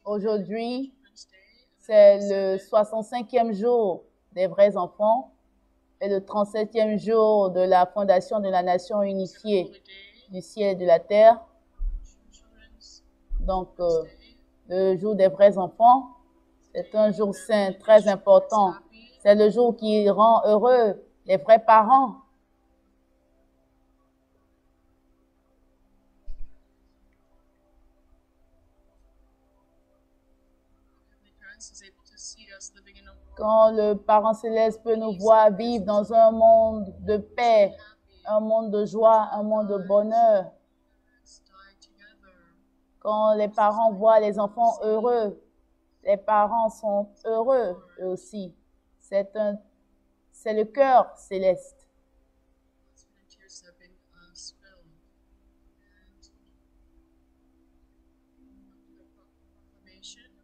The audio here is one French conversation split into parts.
Aujourd'hui, c'est le 65e jour des vrais enfants et le 37e jour de la fondation de la nation unifiée du ciel et de la terre. Donc, le jour des vrais enfants, c'est un jour saint très important. C'est le jour qui rend heureux les vrais parents. Quand le parent céleste peut nous voir vivre dans un monde de paix, un monde de joie, un monde de bonheur. Quand les parents voient les enfants heureux, les parents sont heureux eux aussi. C'est le cœur céleste.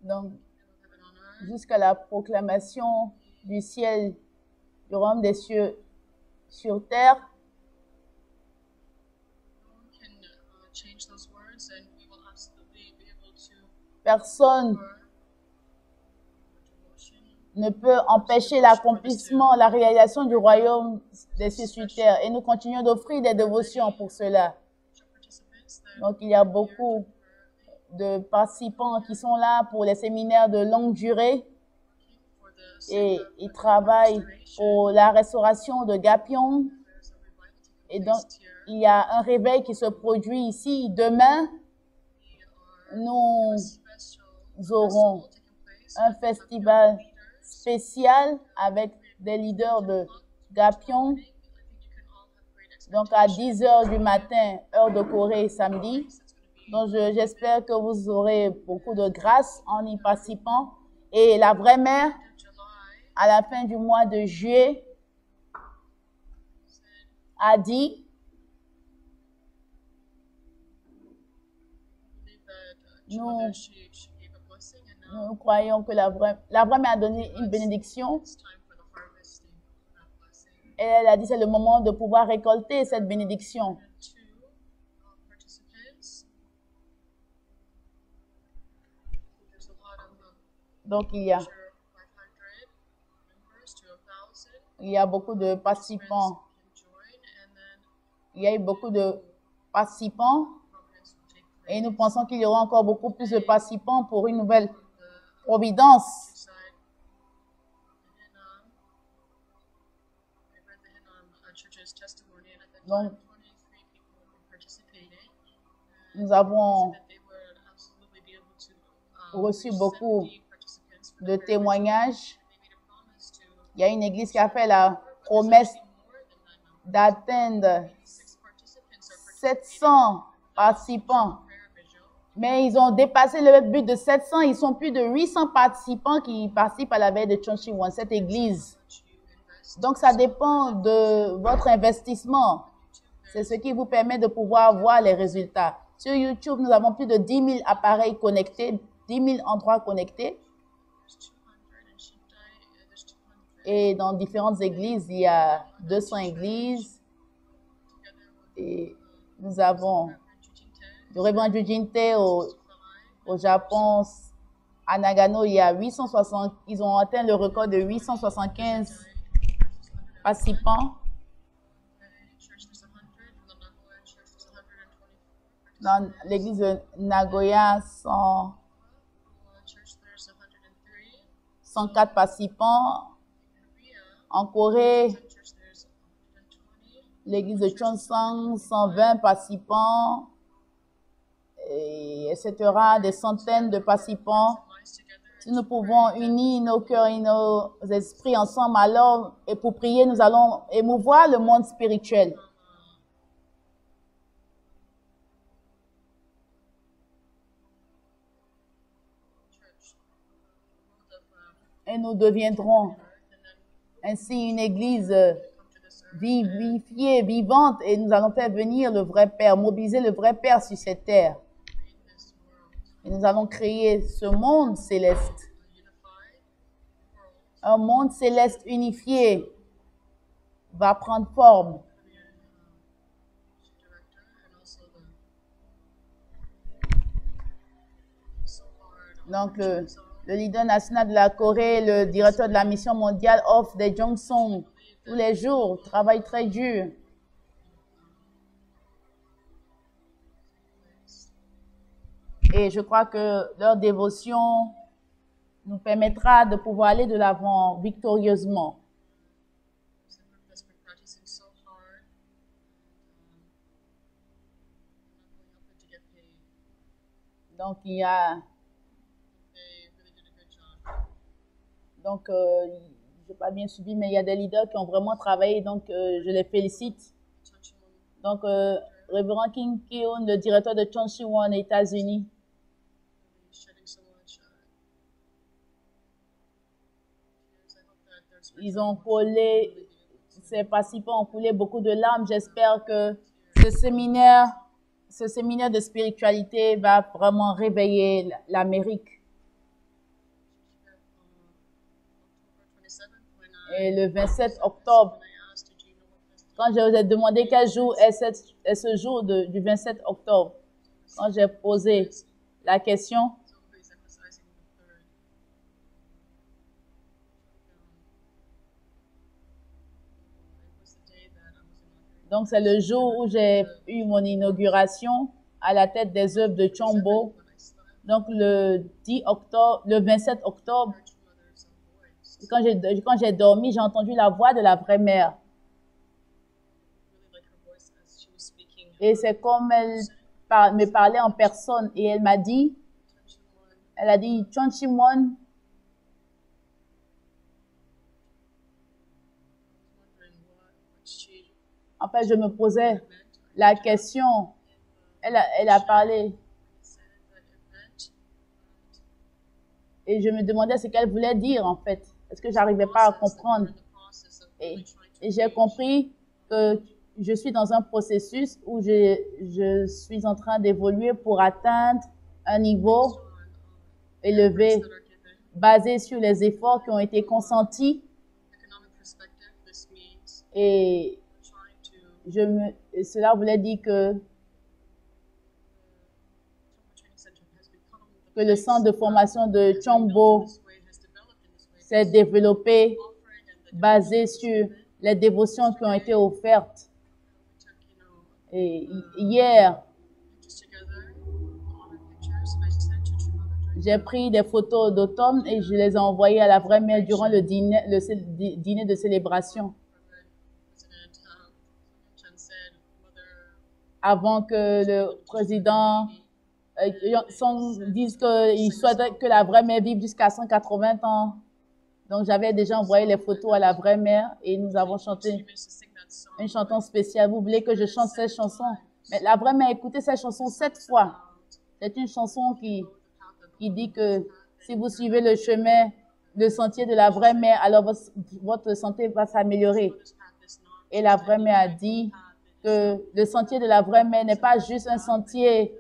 Donc, jusqu'à la proclamation du ciel, du royaume des cieux sur terre, personne ne peut empêcher l'accomplissement, la réalisation du royaume des cieux sur terre. Et nous continuons d'offrir des dévotions pour cela. Donc, il y a beaucoup de participants qui sont là pour les séminaires de longue durée et ils travaillent pour la restauration de Gapion. Et donc, il y a un réveil qui se produit ici. Demain, nous aurons un festival spécial avec des leaders de Gapion. Donc, à 10 h du matin, heure de Corée, samedi. Donc, j'espère que vous aurez beaucoup de grâce en y participant. Et la vraie mère, à la fin du mois de juillet, a dit nous croyons que la vraie mère a donné une bénédiction. Et elle a dit c'est le moment de pouvoir récolter cette bénédiction. Donc, il y a beaucoup de participants. Il y a eu beaucoup de participants et nous pensons qu'il y aura encore beaucoup plus de participants pour une nouvelle providence. Donc, nous avons reçu beaucoup de témoignages. Il y a une église qui a fait la promesse d'atteindre 700 participants. Mais ils ont dépassé le but de 700. Ils sont plus de 800 participants qui participent à la veille de Chonchiwan, cette église. Donc, ça dépend de votre investissement. C'est ce qui vous permet de pouvoir voir les résultats. Sur YouTube, nous avons plus de 10 000 appareils connectés, 10 000 endroits connectés. Et dans différentes églises, il y a 200 églises. Et nous avons le Reverend Jujinte au Japon, à Nagano, il y a 860, ils ont atteint le record de 875 participants. Dans l'église de Nagoya, 104 participants. En Corée, l'église de Cheongsang, 120 participants, et etc. Des centaines de participants. Si nous pouvons unir nos cœurs et nos esprits ensemble, alors, et pour prier, nous allons émouvoir le monde spirituel. Et nous deviendrons ainsi une église vivifiée, vivante, et nous allons faire venir le vrai Père, mobiliser le vrai Père sur cette terre. Et nous allons créer ce monde céleste. Un monde céleste unifié va prendre forme. Donc, le leader national de la Corée, le directeur de la mission mondiale offre des Jongsong tous les jours, travaille très dur. Et je crois que leur dévotion nous permettra de pouvoir aller de l'avant victorieusement. Donc, il y a... Donc, je n'ai pas bien suivi, mais il y a des leaders qui ont vraiment travaillé, donc je les félicite. Donc, Révérend Kim Ki-hoon, le directeur de Chonchi-won, aux États-Unis. Ils ont collé, ces participants ont coulé beaucoup de larmes. J'espère que ce séminaire de spiritualité va vraiment réveiller l'Amérique. Et le 27 octobre, quand je vous ai demandé quel jour est ce jour du 27 octobre, quand j'ai posé la question, donc c'est le jour où j'ai eu mon inauguration à la tête des œuvres de Chombo. Donc le 27 octobre, quand j'ai dormi, j'ai entendu la voix de la vraie mère. Et c'est comme elle me parlait en personne et elle a dit, Chonchi-won. En fait, je me posais la question. Elle a parlé. Et je me demandais ce qu'elle voulait dire, en fait. Parce que j'arrivais pas à comprendre. Et j'ai compris que je suis dans un processus où je suis en train d'évoluer pour atteindre un niveau élevé, basé sur les efforts qui ont été consentis. Et cela voulait dire que le centre de formation de Chombo s'est développé basé sur les dévotions qui ont été offertes. Et hier, j'ai pris des photos d'automne et je les ai envoyées à la vraie mère durant le dîner de célébration. Avant que le président dise qu'il souhaiterait que la vraie mère vive jusqu'à 180 ans. Donc, j'avais déjà envoyé les photos à la vraie mère et nous avons chanté une chanson spéciale. Vous voulez que je chante cette chanson? Mais la vraie mère a écouté cette chanson 7 fois. C'est une chanson qui dit que si vous suivez le chemin, le sentier de la vraie mère, alors votre santé va s'améliorer. Et la vraie mère a dit que le sentier de la vraie mère n'est pas juste un sentier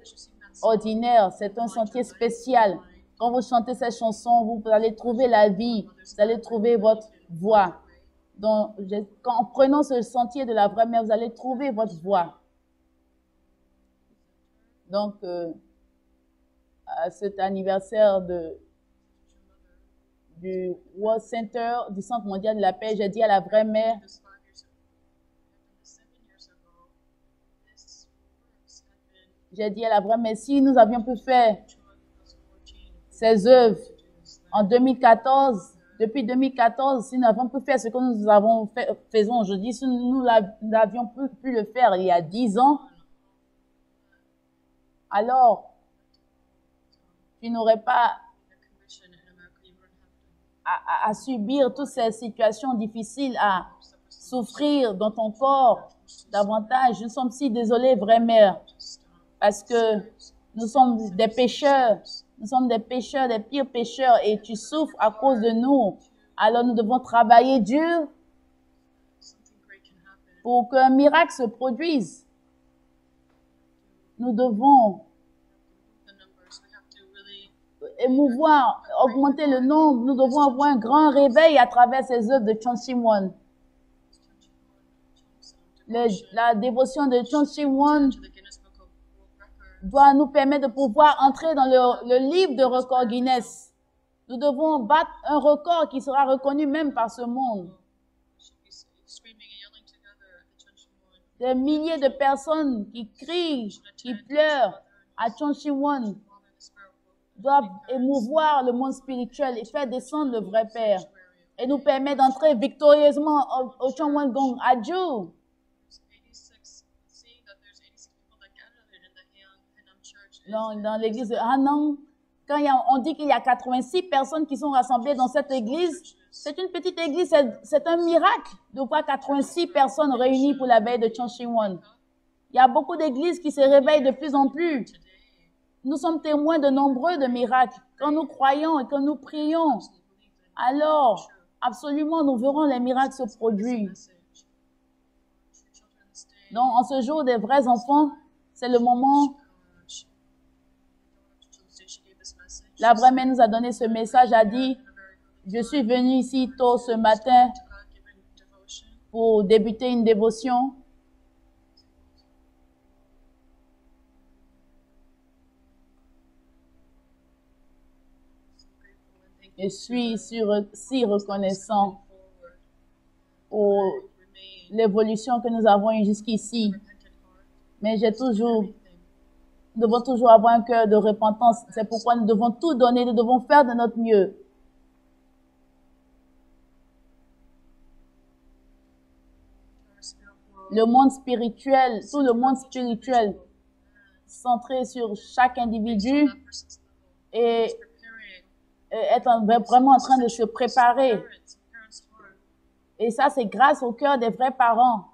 ordinaire, c'est un sentier spécial. Quand vous chantez cette chanson, vous allez trouver la vie, vous allez trouver votre voix. Donc, en prenant ce sentier de la vraie mère, vous allez trouver votre voix. Donc, à cet anniversaire du World Center, du Centre mondial de la paix, j'ai dit à la vraie mère, si nous avions pu faire ces œuvres en 2014, depuis 2014, si nous avions pu faire ce que nous faisons aujourd'hui, si nous avions pu le faire il y a 10 ans, alors tu n'aurais pas à subir toutes ces situations difficiles, à souffrir dans ton corps davantage. Nous sommes si désolés, vraie mère, parce que nous sommes des pécheurs. Nous sommes des pécheurs, des pires pécheurs, et tu souffres à cause de nous. Alors nous devons travailler dur pour qu'un miracle se produise. Nous devons émouvoir, augmenter le nombre. Nous devons avoir un grand réveil à travers ces œuvres de Chonchi-won. La dévotion de Chonchi-won doit nous permettre de pouvoir entrer dans le livre de record Guinness. Nous devons battre un record qui sera reconnu même par ce monde. Des milliers de personnes qui crient, qui pleurent à Chonchiwon doivent émouvoir le monde spirituel et faire descendre le vrai Père et nous permettre d'entrer victorieusement au Chonwon-gong, à Dieu. Dans l'église de Hanang, quand on dit qu'il y a 86 personnes qui sont rassemblées dans cette église, c'est une petite église, c'est un miracle de voir 86 personnes réunies pour la veille de Chonchiwon. Il y a beaucoup d'églises qui se réveillent de plus en plus. Nous sommes témoins de nombreux de miracles. Quand nous croyons et que nous prions, alors absolument nous verrons les miracles se produire. Donc en ce jour des vrais enfants, c'est le moment. La vraie mère nous a donné ce message, a dit, je suis venue ici tôt ce matin pour débuter une dévotion. Je suis si reconnaissant pour l'évolution que nous avons eue jusqu'ici. Mais nous devons toujours avoir un cœur de repentance. C'est pourquoi nous devons tout donner, nous devons faire de notre mieux. Le monde spirituel, tout le monde spirituel, centré sur chaque individu et être vraiment en train de se préparer. Et ça, c'est grâce au cœur des vrais parents.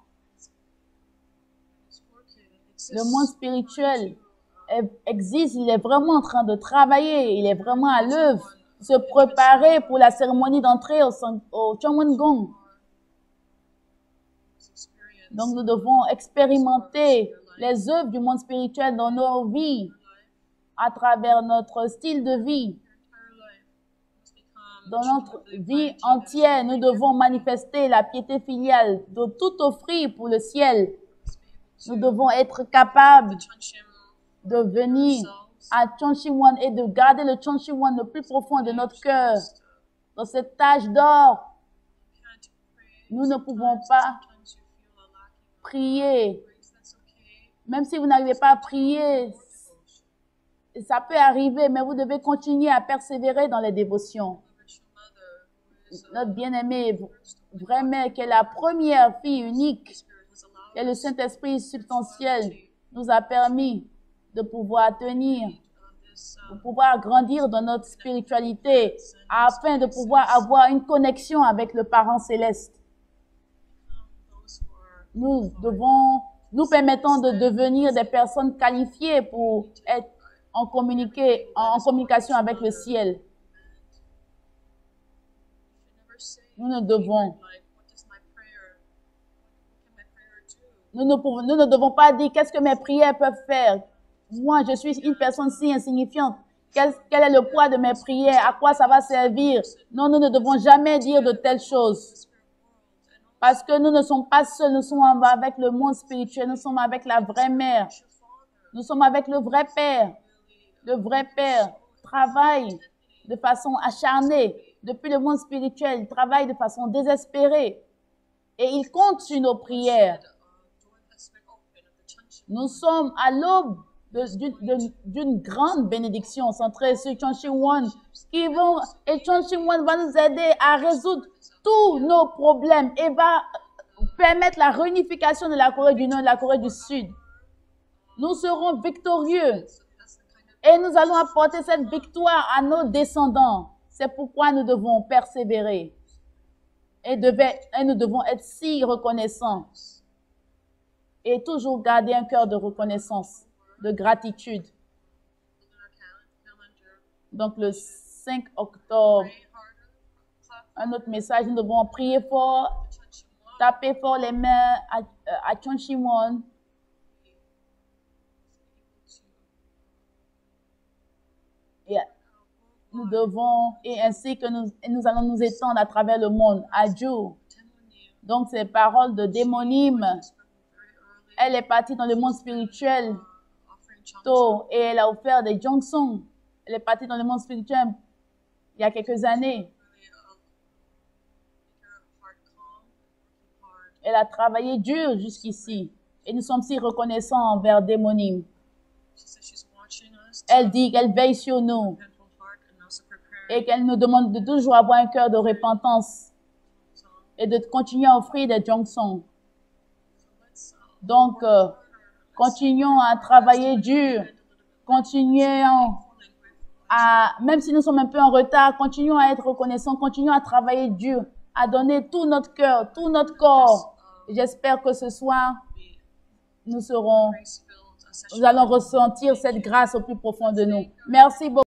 Le monde spirituel existe, il est vraiment en train de travailler, il est vraiment à l'œuvre, se préparer pour la cérémonie d'entrée au Chonwon-gong. Donc, nous devons expérimenter les œuvres du monde spirituel dans nos vies, à travers notre style de vie. Dans notre vie entière, nous devons manifester la piété filiale, de tout offrir pour le ciel. Nous devons être capables de venir à Chonchiwon et de garder le Chonchiwon le plus profond de notre cœur. Dans cette tâche d'or, nous ne pouvons pas prier. Même si vous n'arrivez pas à prier, ça peut arriver, mais vous devez continuer à persévérer dans les dévotions. Notre bien-aimée vraie mère, qui est la première fille unique, et le Saint-Esprit substantiel nous a permis de pouvoir tenir, de pouvoir grandir dans notre spiritualité, afin de pouvoir avoir une connexion avec le Parent céleste. Nous permettons de devenir des personnes qualifiées pour être en communication avec le ciel. Nous ne devons pas dire qu'est-ce que mes prières peuvent faire. Moi, je suis une personne si insignifiante. Quel est le poids de mes prières? À quoi ça va servir? Non, nous ne devons jamais dire de telles choses. Parce que nous ne sommes pas seuls, nous sommes avec le monde spirituel, nous sommes avec la vraie mère. Nous sommes avec le vrai Père. Le vrai Père travaille de façon acharnée. Depuis le monde spirituel, il travaille de façon désespérée. Et il compte sur nos prières. Nous sommes à l'aube d'une grande bénédiction centrée sur Chonchiwon et Chonchiwon va nous aider à résoudre tous nos problèmes et va permettre la réunification de la Corée du Nord et de la Corée du Sud. Nous serons victorieux et nous allons apporter cette victoire à nos descendants. C'est pourquoi nous devons persévérer et nous devons être si reconnaissants et toujours garder un cœur de reconnaissance, de gratitude. Donc le 5 octobre, un autre message, nous devons prier fort, taper fort les mains à Chonchiwon. Et ainsi que nous allons nous étendre à travers le monde, à Dieu. Donc ces paroles de démonime, elle est partie dans le monde spirituel tôt et elle a offert des Johnson. Elle est partie dans le monde spirituel il y a quelques années. Elle a travaillé dur jusqu'ici et nous sommes si reconnaissants envers Démonie. Elle dit qu'elle veille sur nous et qu'elle nous demande de toujours avoir un cœur de repentance et de continuer à offrir des Johnson. Donc, continuons à travailler dur, continuons à, même si nous sommes un peu en retard, continuons à être reconnaissants, continuons à travailler dur, à donner tout notre cœur, tout notre corps. J'espère que ce soir, nous allons ressentir cette grâce au plus profond de nous. Merci beaucoup.